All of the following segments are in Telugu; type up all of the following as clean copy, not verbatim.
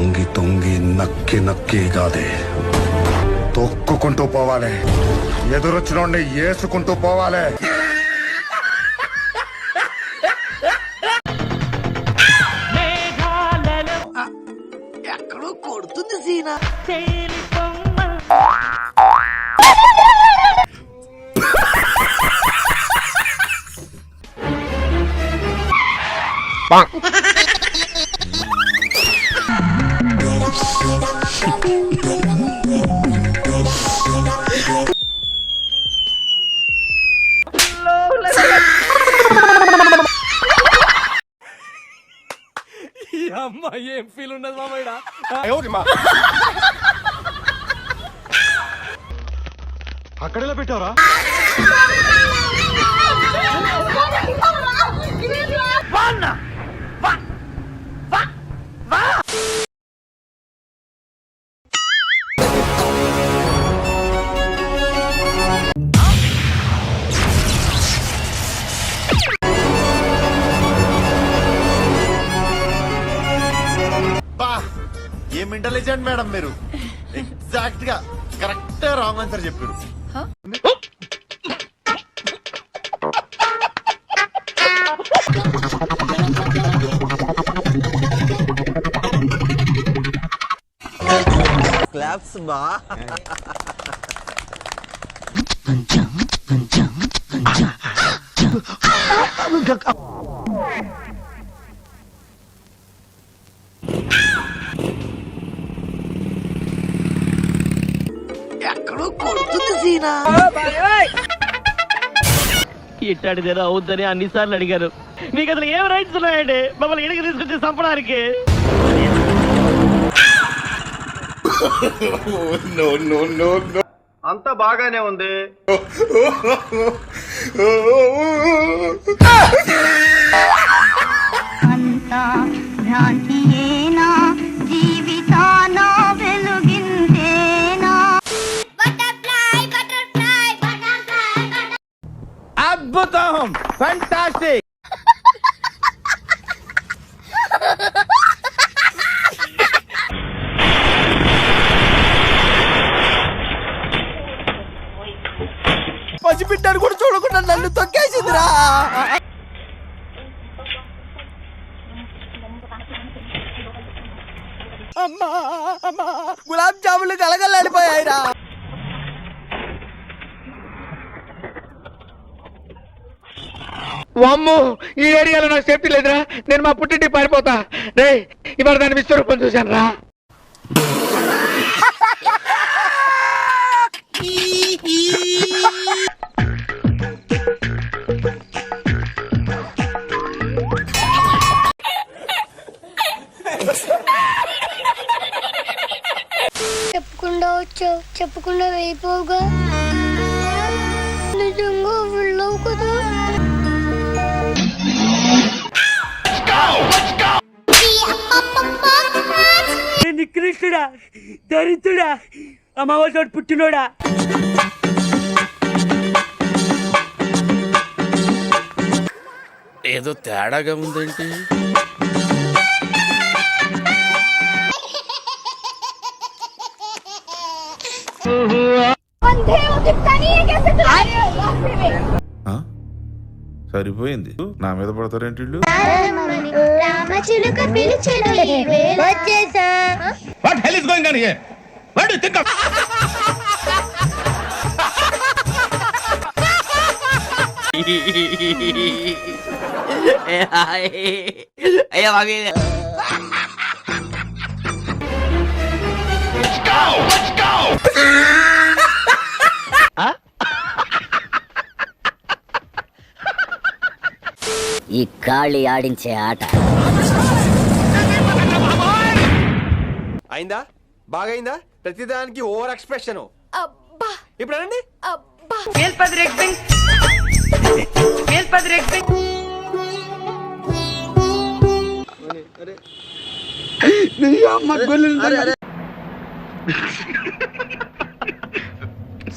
తొంగి తొంగి నక్కి నక్కి కాదే, తొక్కుకుంటూ పోవాలి. ఎదురొచ్చినోడిని ఏసుకుంటూ పోవాలి. ఎక్కడో కొడుతుంది సీనా. అమ్మా ఏం ఫీల్ ఉండదు మామయ్య. అక్కడెలా పెట్టావరా? ఏం ఇంటెలిజెంట్ మేడం మీరు. ఎగ్జాక్ట్ గా కరెక్ట్ రాంగ్ ఆన్సర్ చెప్పారు. క్లాప్స్ బా. ఎక్కడో కొడుతుంది సీనా. ఇట్టాడిదేదో అవుద్దని అన్నిసార్లు అడిగారు. మీకు అసలు ఏం రైట్స్ ఉన్నాయండి మమ్మల్ని ఇడికి తీసుకొచ్చి చంపడానికి? అంతా బాగానే ఉంది. అంతా భ్రాంతియేనా, జీవితాన వెలుగిందేనా? అద్భుతం, ఫెంటాస్టిక్. పసిబిడ్డను కూడా చూడకుండా నన్ను తొక్కేసిందిరా. అమ్మా అమ్మా, గులాబ్ జాములు కలగలాడిపోయాయిరా. వామ్మో, ఈ ఏరియాలో నాకు సేఫ్టీ లేదురా. నేను మా పుట్టింటి పారిపోతా. రే, ఇవాళ దాని విశ్వరూపం చూశాను రా. చెప్పకుండా వచ్చావు, చెప్పకుండా వెళ్ళిపోగా. నిజంగా వెళ్ళవు కదా. నికృష్టుడా, దరిద్రుడా, అమ్మవారి పుట్టినోడా. ఏదో తేడాగా ఉందేంటి? సరిపోయింది. నా మీద పడతారేంటి వీళ్ళు? రామచిలుక పిలిచెను వచ్చేసా. What hell is going on here? What do you think of? అయ్యా బాబీ, ఈ గాలి ఆడించే ఆట అయిందా? బాగైందా? ప్రతిదానికి ఓవర్ ఎక్స్ప్రెషన్. ఇప్పుడు అనండి.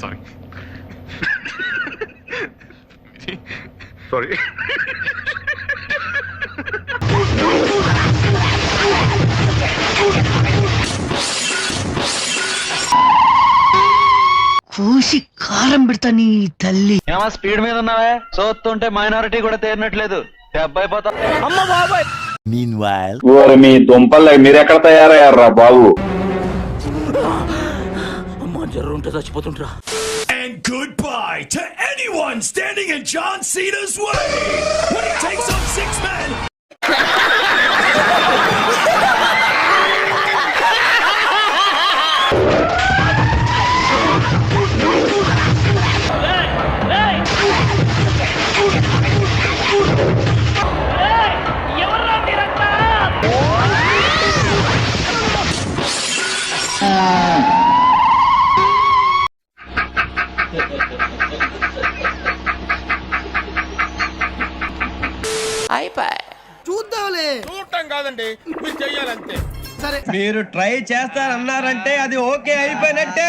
సారీ. పెడతా నీ తల్లి. ఏమా స్పీడ్ మీద ఉన్నావే చూస్తుంటే మైనారిటీ కూడా తేరినట్లేదు దెబ్బ అయిపోతా. అమ్మ బాబాయ్. మీ దుంపల్ మీరెక్కడ తయారయ్యారా బాబు? అమ్మ జర్రుంటే చచ్చిపోతుంటరా. And goodbye to anyone standing in John Cena's way when he takes on 6 men. ఎవర్రా మీరంతా? చూద్దాంలే. చూడటం కాదండి మీరు చెయ్యాలంతే. సరే మీరు ట్రై చేస్తారన్నారంటే అది ఓకే అయిపోయినట్టే.